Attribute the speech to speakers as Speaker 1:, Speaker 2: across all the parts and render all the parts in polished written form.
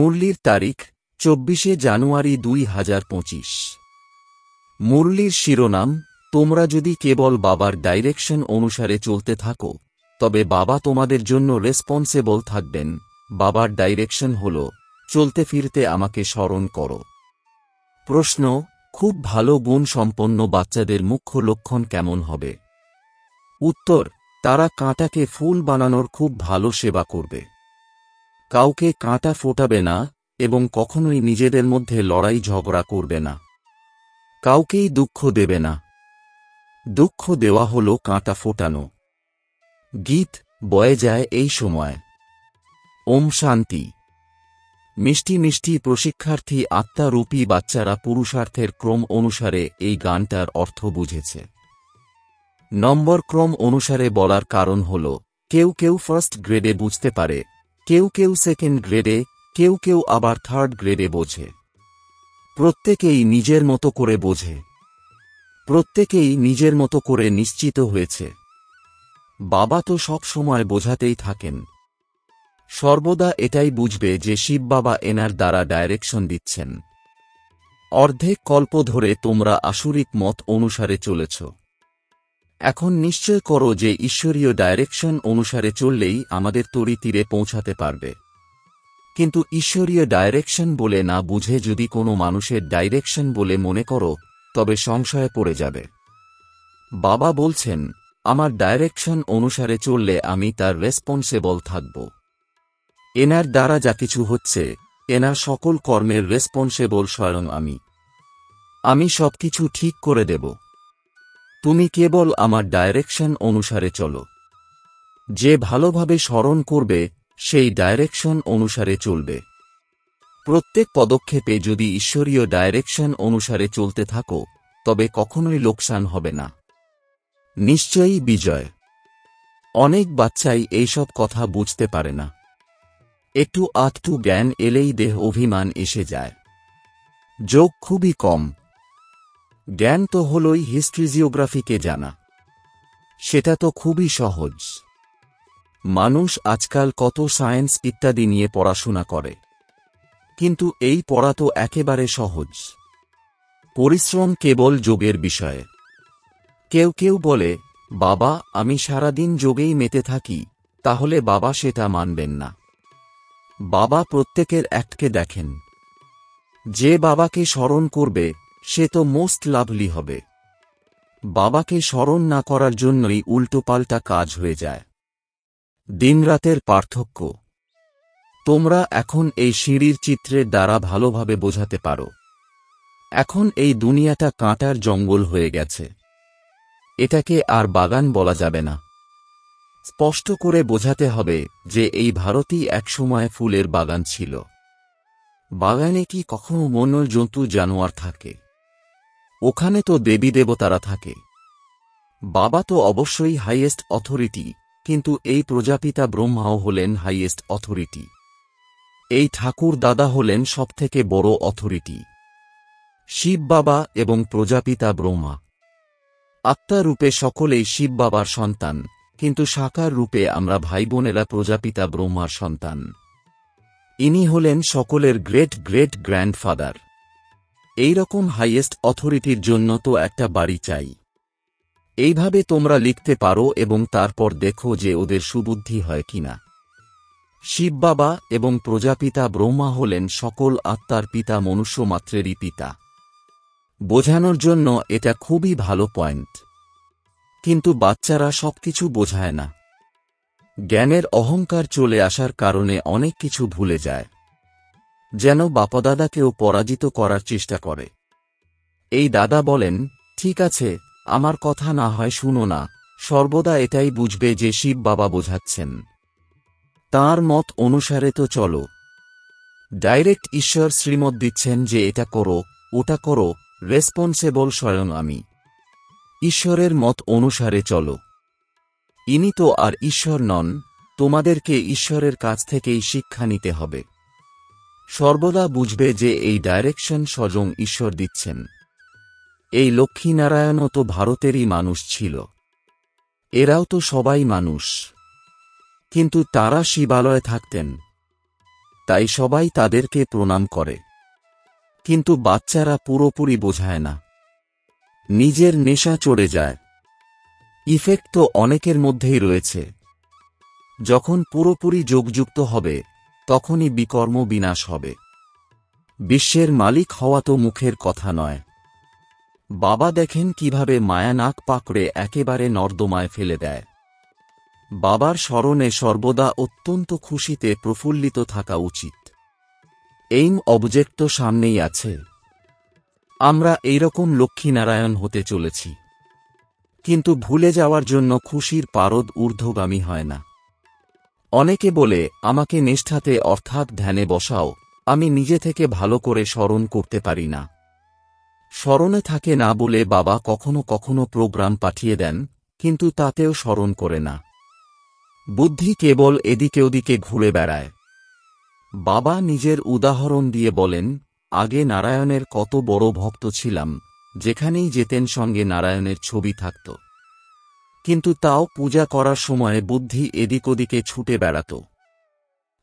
Speaker 1: মুরলির তারিখ 24 জানুয়ারি 2025। মুরলির শিরোনাম, তোমরা যদি কেবল বাবার ডাইরেকশন অনুসারে চলতে থাকো তবে বাবা তোমাদের জন্য রেসপন্সিবল থাকবেন। বাবার ডাইরেকশন হল, চলতে ফিরতে আমাকে স্মরণ করো। প্রশ্ন, খুব ভালো গুণ সম্পন্ন বাচ্চাদের মুখ্য লক্ষণ কেমন হবে? উত্তর, তারা কাঁটাকে ফুল বানানোর খুব ভালো সেবা করবে। কাউকে কাঁটা ফোটাবে না এবং কখনোই নিজেদের মধ্যে লড়াই ঝগড়া করবে না। কাউকেই দুঃখ দেবে না। দুঃখ দেওয়া হল কাঁটা ফোটানো। গীত বয়ে যায় এই সময়। ওম শান্তি। মিষ্টি মিষ্টি প্রশিক্ষার্থী আত্মারূপী বাচ্চারা পুরুষার্থের ক্রম অনুসারে এই গানটার অর্থ বুঝেছে। নম্বর ক্রম অনুসারে বলার কারণ হল, কেউ কেউ ফার্স্ট গ্রেডে বুঝতে পারে, কেউ কেউ সেকেন্ড গ্রেডে, কেউ কেউ আবার থার্ড গ্রেডে বোঝে। প্রত্যেকেই নিজের মতো করে বোঝে। প্রত্যেকেই নিজের মতো করে নিশ্চিত হয়েছে। বাবা তো সব সময় বোঝাতেই থাকেন। সর্বদা এটাই বুঝবে যে শিব বাবা এনার দ্বারা ডাইরেকশন দিচ্ছেন। অর্ধেক কল্প ধরে তোমরা আসুরিক মত অনুসারে চলেছ। এখন নিশ্চয় করো যে ঈশ্বরীয় ডাইরেকশন অনুসারে চললেই আমাদের তরি তীরে পৌঁছাতে পারবে। কিন্তু ঈশ্বরীয় ডাইরেকশন বলে না বুঝে যদি কোনো মানুষের ডাইরেকশন বলে মনে করো, তবে সংশয়ে পড়ে যাবে। বাবা বলছেন, আমার ডাইরেকশন অনুসারে চললে আমি তার রেসপন্সিবল থাকব। এনার দ্বারা যা কিছু হচ্ছে, এনার সকল কর্মের রেসপন্সিবল স্বয়ং আমি। আমি সবকিছু ঠিক করে দেব। তুমি কেবল আমার ডাইরেকশন অনুসারে চলো। যে ভালোভাবে স্মরণ করবে সেই ডাইরেকশন অনুসারে চলবে। প্রত্যেক পদক্ষেপে যদি ঈশ্বরীয় ডাইরেকশন অনুসারে চলতে থাকো তবে কখনোই লোকসান হবে না, নিশ্চয়ই বিজয়। অনেক বাচ্চাই এইসব কথা বুঝতে পারে না। একটু আধটু জ্ঞান এলেই দেহ অভিমান এসে যায়। যোগ খুবই কম। জ্ঞান তো হলই হিস্ট্রিজিওগ্রাফিকে জানা। সেটা তো খুবই সহজ। মানুষ আজকাল কত সায়েন্স ইত্যাদি নিয়ে পড়াশোনা করে, কিন্তু এই পড়া তো একেবারে সহজ। পরিশ্রম কেবল যোগের বিষয়ে। কেউ কেউ বলে, বাবা আমি সারাদিন যোগেই মেতে থাকি, তাহলে বাবা সেটা মানবেন না। বাবা প্রত্যেকের অ্যাক্টকে দেখেন। যে বাবাকে স্মরণ করবে সে তো মোস্ট লাভলি হবে। বাবাকে স্মরণ না করার জন্যই উল্টোপাল্টা কাজ হয়ে যায়। দিনরাতের পার্থক্য তোমরা এখন এই সিঁড়ির চিত্রের দ্বারা ভালোভাবে বোঝাতে পারো। এখন এই দুনিয়াটা কাঁটার জঙ্গল হয়ে গেছে। এটাকে আর বাগান বলা যাবে না। স্পষ্ট করে বোঝাতে হবে যে এই ভারতই একসময় ফুলের বাগান ছিল। বাগানে কি কখনো বন্য জন্তু জানোয়ার থাকে? ওখানে তো দেবী দেবতারা থাকে। বাবা তো অবশ্যই হাইয়েস্ট অথরিটি, কিন্তু এই প্রজাপিতা ব্রহ্মাও হলেন হাইয়েস্ট অথরিটি। এই ঠাকুর দাদা হলেন সবথেকে বড় অথরিটি। শিব বাবা এবং প্রজাপিতা ব্রহ্মা আত্মা রূপে সকলেই শিব বাবার সন্তান, কিন্তু সাকার রূপে আমরা ভাই বোনেরা প্রজাপিতা ব্রহ্মার সন্তান। ইনি হলেন সকলের গ্রেট গ্রেট গ্র্যান্ডফাদার। এইরকম হাইয়েস্ট অথরিটির জন্য তো একটা বাড়ি চাই। এইভাবে তোমরা লিখতে পারো এবং তারপর দেখো যে ওদের সুবুদ্ধি হয় কিনা। শিব বাবা এবং প্রজাপিতা ব্রহ্মা হলেন সকল আত্মার পিতা, মনুষ্য মাত্রেরই পিতা। বোঝানোর জন্য এটা খুবই ভালো পয়েন্ট। কিন্তু বাচ্চারা সবকিছু বোঝায় না। জ্ঞানের অহংকার চলে আসার কারণে অনেক কিছু ভুলে যায়। যেন বাপদাদাকেও পরাজিত করার চেষ্টা করে। এই দাদা বলেন, ঠিক আছে, আমার কথা না হয় শুনো না। সর্বদা এটাই বুঝবে যে শিব বাবা বোঝাচ্ছেন। তাঁর মত অনুসারে তো চলো। ডাইরেক্ট ঈশ্বর শ্রীমত দিচ্ছেন যে এটা করো, ওটা করো, রেসপন্সিবল স্বয়ং আমি। ঈশ্বরের মত অনুসারে চলো। ইনি তো আর ঈশ্বর নন, তোমাদেরকে ঈশ্বরের কাছ থেকেই শিক্ষা নিতে হবে। সর্বদা বুঝবে যে এই ডাইরেকশন স্বয়ং ঈশ্বর দিচ্ছেন। এই লক্ষ্মীনারায়ণও তো ভারতেরই মানুষ ছিল। এরাও তো সবাই মানুষ, কিন্তু তারা শিবালয়ে থাকতেন। তাই সবাই তাদেরকে প্রণাম করে। কিন্তু বাচ্চারা পুরোপুরি বোঝায় না, নিজের নেশা চড়ে যায়। ইফেক্ট তো অনেকের মধ্যেই রয়েছে। যখন পুরোপুরি যোগযুক্ত হবে তখনই বিকর্ম বিনাশ হবে। বিশ্বের মালিক হওয়া তো মুখের কথা নয়। বাবা দেখেন কিভাবে মায়া নাক পাকড়ে একেবারে নর্দমায় ফেলে দেয়। বাবার স্মরণে সর্বদা অত্যন্ত খুশিতে প্রফুল্লিত থাকা উচিত। এইম অবজেক্ট তো সামনেই আছে। আমরা এইরকম লক্ষ্মীনারায়ণ হতে চলেছি। কিন্তু ভুলে যাওয়ার জন্য খুশির পারদ ঊর্ধ্বগামী হয় না। অনেকে বলে আমাকে নিষ্ঠাতে অর্থাৎ ধ্যানে বসাও, আমি নিজে থেকে ভালো করে স্মরণ করতে পারি না। স্মরণে থাকে না বলে বাবা কখনো কখনো প্রোগ্রাম পাঠিয়ে দেন, কিন্তু তাতেও স্মরণ করে না। বুদ্ধি কেবল এদিকে ওদিকে ঘুরে বেড়ায়। বাবা নিজের উদাহরণ দিয়ে বলেন, আগে নারায়ণের কত বড় ভক্ত ছিলাম, যেখানেই যেতেন সঙ্গে নারায়ণের ছবি থাকত। কিন্তু তাও পূজা করার সময় বুদ্ধি এদিক ওদিকে ছুটে বেড়াত।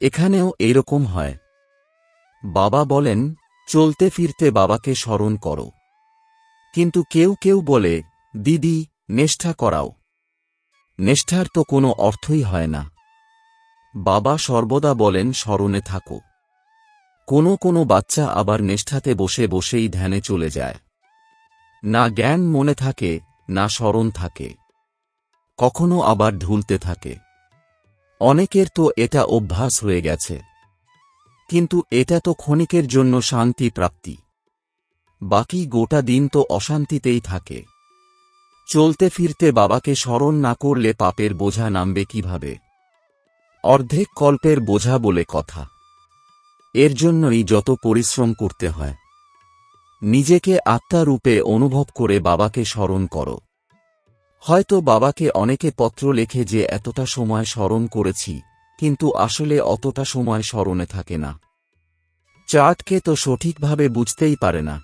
Speaker 1: এখানেও এইরকম হয়। বাবা বলেন, চলতে ফিরতে বাবাকে স্মরণ করো। কিন্তু কেউ কেউ বলে, দিদি নেষ্ঠা করাও। নেষ্ঠার তো কোনো অর্থই হয় না। বাবা সর্বদা বলেন স্মরণে থাকো। কোনো বাচ্চা আবার নেষ্ঠাতে বসে বসেই ধ্যানে চলে যায়। না জ্ঞান মনে থাকে, না স্মরণ থাকে। কখনো আবার ঢুলতে থাকে। অনেকের তো এটা অভ্যাস হয়ে গেছে। কিন্তু এটা তো ক্ষণিকের জন্য শান্তি প্রাপ্তি। বাকি গোটা দিন তো অশান্তিতেই থাকে। চলতে ফিরতে বাবাকে স্মরণ না করলে পাপের বোঝা নামবে কিভাবে? অর্ধেক কল্পের বোঝা বলে কথা। এর জন্যই যত পরিশ্রম করতে হয়। নিজেকে আত্মা রূপে অনুভব করে বাবাকে স্মরণ করো। হয়তো বাবাকে অনেকে পত্র লেখে যে এতটা সময় স্মরণ করেছি, কিন্তু আসলে অতটা সময় স্মরণে থাকে না। চার্টকে তো সঠিকভাবে বুঝতেই পারে না।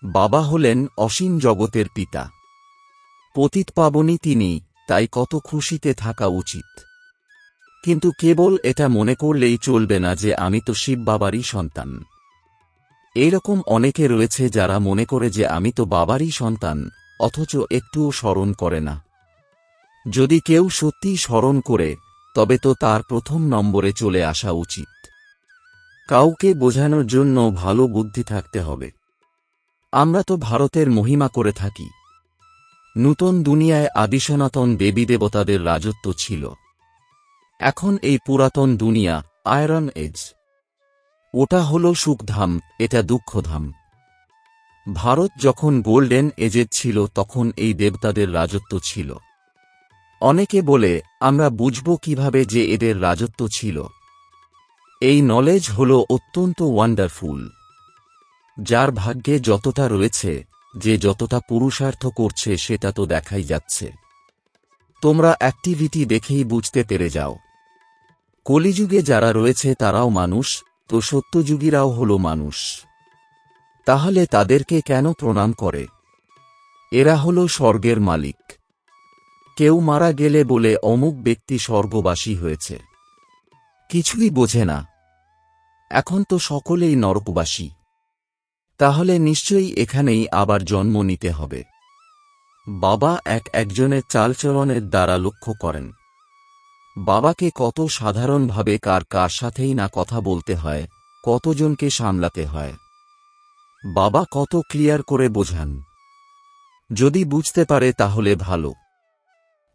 Speaker 1: বাবা হলেন অসীম জগতের পিতা। পতিতপাবনী তিনি, তাই কত খুশিতে থাকা উচিত। কিন্তু কেবল এটা মনে করলেই চলবে না যে আমি তো শিব বাবারই সন্তান। এইরকম অনেকে রয়েছে যারা মনে করে যে আমি তো বাবারই সন্তান, অথচ একটুও স্মরণ করে না। যদি কেউ সত্যিই স্মরণ করে, তবে তো তার প্রথম নম্বরে চলে আসা উচিত। কাউকে বোঝানোর জন্য ভালো বুদ্ধি থাকতে হবে। আমরা তো ভারতের মহিমা করে থাকি। নূতন দুনিয়ায় আদিসনাতন দেবী দেবতাদের রাজত্ব ছিল। এখন এই পুরাতন দুনিয়া আয়রন এজ। ওটা হল সুখধাম, এটা দুঃখধাম। ভারত যখন গোল্ডেন এজের ছিল তখন এই দেবতাদের রাজত্ব ছিল। অনেকে বলে, আমরা বুঝব কিভাবে যে এদের রাজত্ব ছিল? এই নলেজ হল অত্যন্ত ওয়ান্ডারফুল। যার ভাগ্যে যতটা রয়েছে, যে যতটা পুরুষার্থ করছে সেটা তো দেখাই যাচ্ছে। তোমরা অ্যাক্টিভিটি দেখেই বুঝতে পেরে যাও। কলিযুগে যারা রয়েছে তারাও মানুষ, তো সত্যযুগীরাও হল মানুষ। তাহলে তাদেরকে কেন প্রণাম করে? এরা হল স্বর্গের মালিক। কেউ মারা গেলে বলে অমুক ব্যক্তি স্বর্গবাসী হয়েছে। কিছুই বোঝে না। এখন তো সকলেই নরকবাসী। তাহলে নিশ্চয়ই এখানেই আবার জন্ম নিতে হবে। বাবা একজনের চালচলনের দ্বারা লক্ষ্য করেন। বাবাকে কত সাধারণভাবে কার সাথেই না কথা বলতে হয়, কতজনকে সামলাতে হয়। বাবা কত ক্লিয়ার করে বোঝান। যদি বুঝতে পারে তাহলে ভালো।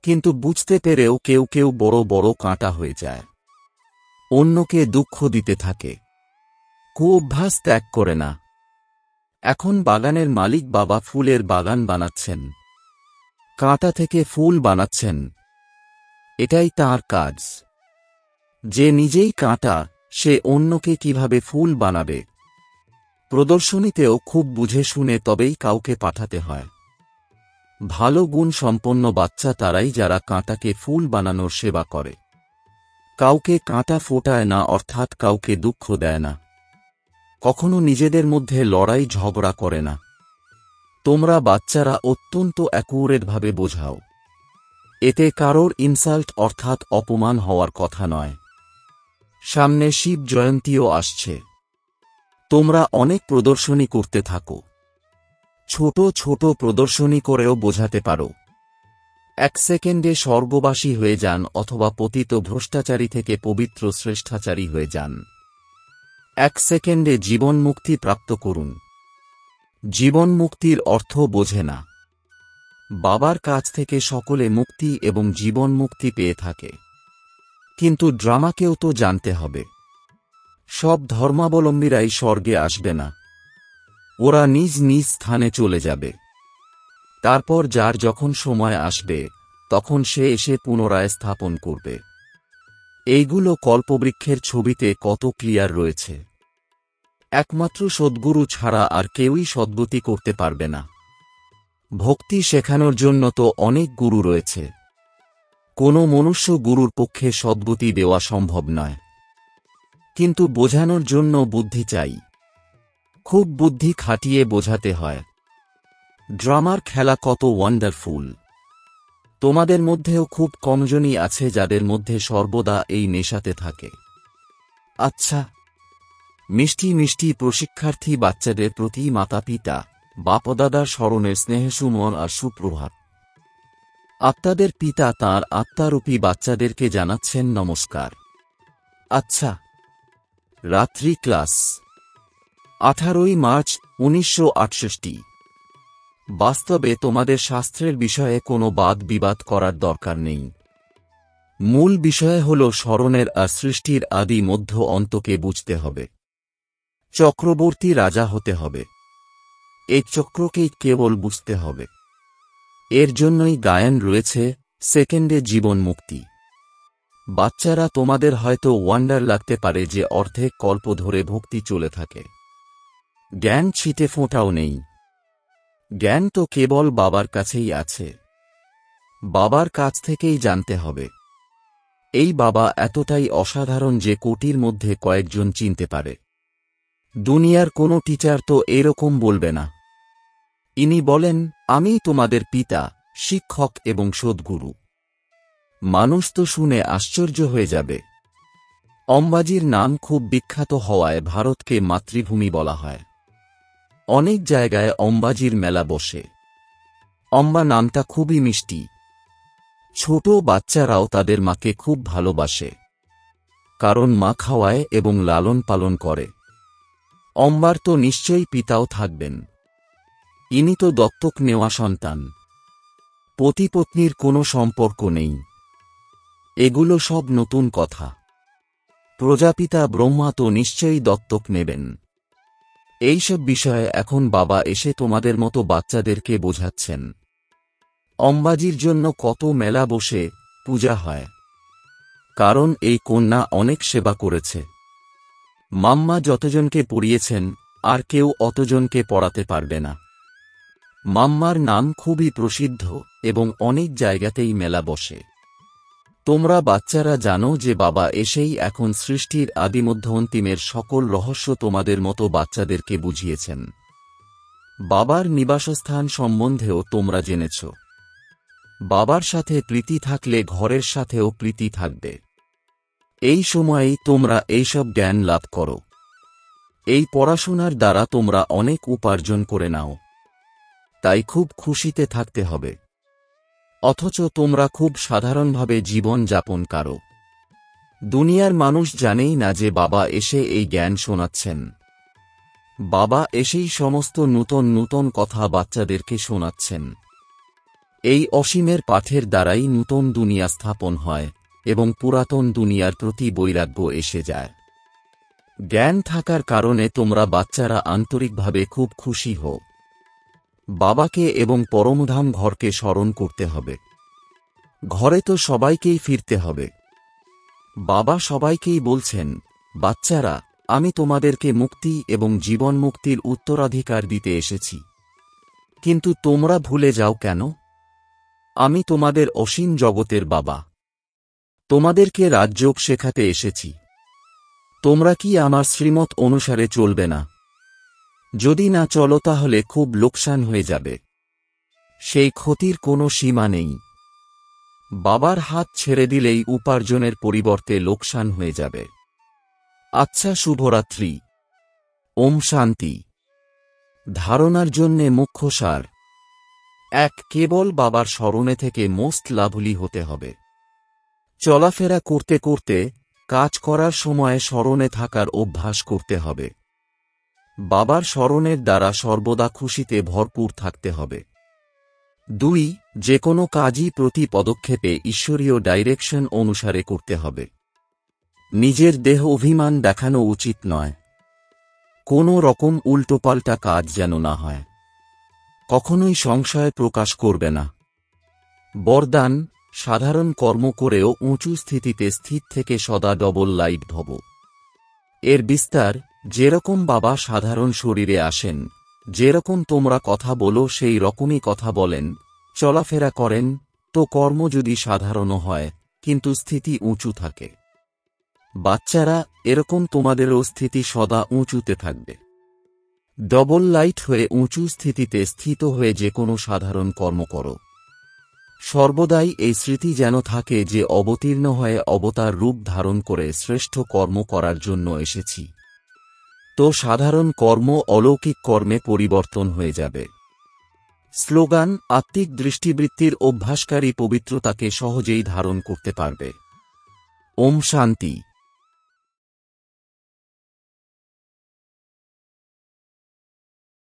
Speaker 1: কিন্তু বুঝতে পেরেও কেউ কেউ বড় বড় কাঁটা হয়ে যায়। অন্যকে দুঃখ দিতে থাকে। কুঅভ্যাস ত্যাগ করে না। এখন বাগানের মালিক বাবা ফুলের বাগান বানাচ্ছেন। কাঁটা থেকে ফুল বানাচ্ছেন। এটাই তাঁর কাজ। যে নিজেই কাঁটা, সে অন্যকে কিভাবে ফুল বানাবে? প্রদর্শনীতেও খুব বুঝে শুনে তবেই কাউকে পাঠাতে হয়। ভালো গুণ সম্পন্ন বাচ্চা তারাই যারা কাঁটাকে ফুল বানানোর সেবা করে। কাউকে কাঁটা ফোটায় না, অর্থাৎ কাউকে দুঃখ দেয় না। কখনো নিজেদের মধ্যে লড়াই ঝগড়া করে না। তোমরা বাচ্চারা অত্যন্ত অ্যাকুরেটভাবে বোঝাও। এতে কারোর ইনসাল্ট অর্থাৎ অপমান হওয়ার কথা নয়। সামনে শিব জয়ন্তীও আসছে। তোমরা অনেক প্রদর্শনী করতে থাকো। ছোট ছোট প্রদর্শনী করেও বোঝাতে পারো। 1 সেকেন্ডে স্বর্গবাসী হয়ে যান অথবা পতিত ভ্রষ্টাচারী থেকে পবিত্র শ্রেষ্ঠাচারী হয়ে যান। 1 সেকেন্ডে জীবন মুক্তি প্রাপ্ত করুন। জীবন মুক্তির অর্থ বোঝে না। বাবার কাছ থেকে সকলে মুক্তি এবং জীবন মুক্তি পেয়ে থাকে। কিন্তু ড্রামাকেও তো জানতে হবে। সব ধর্মাবলম্বীরাই স্বর্গে আসবে না। ওরা নিজ নিজ স্থানে চলে যাবে। তারপর যার যখন সময় আসবে তখন সে এসে পুনরায় স্থাপন করবে। এইগুলো কল্পবৃক্ষের ছবিতে কত ক্লিয়ার রয়েছে। একমাত্র সদ্গুরু ছাড়া আর কেউই সদ্গতি করতে পারবে না। ভক্তি শেখানোর জন্য তো অনেক গুরু রয়েছে। কোনো মনুষ্য গুরুর পক্ষে সদ্গতি দেওয়া সম্ভব নয়। কিন্তু বোঝানোর জন্য বুদ্ধি চাই। খুব বুদ্ধি খাটিয়ে বোঝাতে হয়। ড্রামার খেলা কত ওয়ান্ডারফুল। তোমাদের মধ্যেও খুব কমজনই আছে যাদের মধ্যে সর্বদা এই নেশাতে থাকে। আচ্ছা, মিষ্টি মিষ্টি প্রশিক্ষার্থী বাচ্চাদের প্রতি মাতাপিতা বাপদাদার স্মরণের স্নেহসুমন আর সুপ্রভাত। আত্মাদের পিতা তাঁর আত্মারূপী বাচ্চাদেরকে জানাচ্ছেন নমস্কার। আচ্ছা, রাত্রি ক্লাস 18 মার্চ 1968। বাস্তবে তোমাদের শাস্ত্রের বিষয়ে কোনো বাদ বিবাদ করার দরকার নেই। মূল বিষয় হল স্মরণের আর সৃষ্টির আদি মধ্য অন্তকে বুঝতে হবে। চক্রবর্তী রাজা হতে হবে। এই চক্রকেই কেবল বুঝতে হবে। এর জন্যই গায়ন রয়েছে সেকেন্ডে জীবন মুক্তি। বাচ্চারা তোমাদের হয়তো ওয়ান্ডার লাগতে পারে যে অর্ধেক কল্প ধরে ভক্তি চলে থাকে। জ্ঞান ছিটে ফোঁটাও নেই। জ্ঞান তো কেবল বাবার কাছেই আছে। বাবার কাছ থেকেই জানতে হবে। এই বাবা এতটাই অসাধারণ যে কোটির মধ্যে কয়েকজন চিনতে পারে। দুনিয়ার কোনো টিচার তো এরকম বলবে না। ইনি বলেন, আমি তোমাদের পিতা, শিক্ষক এবং সদ্গুরু। মানুষ তো শুনে আশ্চর্য হয়ে যাবে। অম্বাজির নাম খুব বিখ্যাত হওয়ায় ভারতকে মাতৃভূমি বলা হয়। অনেক জায়গায় অম্বাজির মেলা বসে। অম্বা নামটা খুবই মিষ্টি। ছোট বাচ্চারাও তাদের মাকে খুব ভালোবাসে, কারণ মা খাওয়ায় এবং লালন পালন করে। অম্বার তো নিশ্চয়ই পিতাও থাকবেন। ইনি তো দত্তক নেওয়া সন্তান। পতিপত্নীর কোনো সম্পর্ক নেই। এগুলো সব নতুন কথা। প্রজাপিতা ব্রহ্মা তো নিশ্চয়ই দত্তক নেবেন। এইসব বিষয়ে এখন বাবা এসে তোমাদের মতো বাচ্চাদেরকে বোঝাচ্ছেন। অম্বাজির জন্য কত মেলা বসে, পূজা হয়। কারণ এই কন্যা অনেক সেবা করেছে। মাম্মা যতজনকে পড়িয়েছেন আর কেউ অতজনকে পড়াতে পারবে না। মাম্মার নাম খুবই প্রসিদ্ধ এবং অনেক জায়গাতেই মেলা বসে। তোমরা বাচ্চারা জানো যে বাবা এসেই এখন সৃষ্টির আদিমধ্য অন্তিমের সকল রহস্য তোমাদের মতো বাচ্চাদেরকে বুঝিয়েছেন। বাবার নিবাসস্থান সম্বন্ধেও তোমরা জেনেছ। বাবার সাথে প্রীতি থাকলে ঘরের সাথেও প্রীতি থাকবে। এই সময়েই তোমরা এইসব জ্ঞান লাভ করো। এই পড়াশোনার দ্বারা তোমরা অনেক উপার্জন করে নাও। তাই খুব খুশিতে থাকতে হবে। অথচ তোমরা খুব সাধারণভাবে জীবন যাপন করো। দুনিয়ার মানুষ জানেই না যে বাবা এসে এই জ্ঞান শোনাচ্ছেন। বাবা এসেই সমস্ত নূতন নূতন কথা বাচ্চাদেরকে শোনাচ্ছেন। এই অসীমের পাঠের দ্বারাই নূতন দুনিয়া স্থাপন হয় এবং পুরাতন দুনিয়ার প্রতি বৈরাগ্য এসে যায়। জ্ঞান থাকার কারণে তোমরা বাচ্চারা আন্তরিকভাবে খুব খুশি হও। বাবাকে এবং পরমধাম ঘরকে স্মরণ করতে হবে। ঘরে তো সবাইকেই ফিরতে হবে। বাবা সবাইকেই বলছেন, বাচ্চারা, আমি তোমাদেরকে মুক্তি এবং জীবন মুক্তির উত্তরাধিকার দিতে এসেছি। কিন্তু তোমরা ভুলে যাও কেন? আমি তোমাদের অসীম জগতের বাবা। তোমাদেরকে রাজযোগ শেখাতে এসেছি। তোমরা কি আমার শ্রীমত অনুসারে চলবে না? যদি না চলো তাহলে খুব লোকসান হয়ে যাবে। সেই ক্ষতির কোনো সীমা নেই। বাবার হাত ছেড়ে দিলেই উপার্জনের পরিবর্তে লোকসান হয়ে যাবে। আচ্ছা, শুভরাত্রি। ওম শান্তি। ধারণার জন্যে মুখ্য সার: 1. কেবল বাবার স্মরণে থেকে মোস্ট লাভলি হতে হবে। চলাফেরা করতে করতে, কাজ করার সময় স্মরণে থাকার অভ্যাস করতে হবে। বাবার স্মরণের দ্বারা সর্বদা খুশিতে ভরপুর থাকতে হবে। 2. যে কোনো কাজই প্রতি পদক্ষেপে ঈশ্বরীয় ডাইরেকশন অনুসারে করতে হবে। নিজের দেহ অভিমান দেখানো উচিত নয়। কোনো রকম উল্টোপাল্টা কাজ যেন না হয়। কখনোই সংশয় প্রকাশ করবে না। বরদান: সাধারণ কর্ম করেও উঁচু স্থিতিতে স্থির থেকে সদা ডবল লাইট ভব। এর বিস্তার: যেরকম বাবা সাধারণ শরীরে আসেন, যেরকম তোমরা কথা বলো সেই রকমই কথা বলেন, চলাফেরা করেন, তো কর্ম যদি সাধারণও হয় কিন্তু স্থিতি উঁচু থাকে। বাচ্চারা, এরকম তোমাদেরও স্থিতি সদা উঁচুতে থাকবে। ডবল লাইট হয়ে উঁচু স্থিতিতে স্থিত হয়ে যে কোনো সাধারণ কর্ম করো। সর্বদাই এই স্মৃতি যেন থাকে যে অবতীর্ণ হয়ে অবতার রূপ ধারণ করে শ্রেষ্ঠ কর্ম করার জন্য এসেছি। তো সাধারণ কর্ম অলৌকিক কর্মে পরিবর্তন হয়ে যাবে। স্লোগান: আত্মিক দৃষ্টিবৃত্তির অভ্যাসকারী পবিত্রতাকে সহজেই ধারণ করতে পারবে। ওম শান্তি।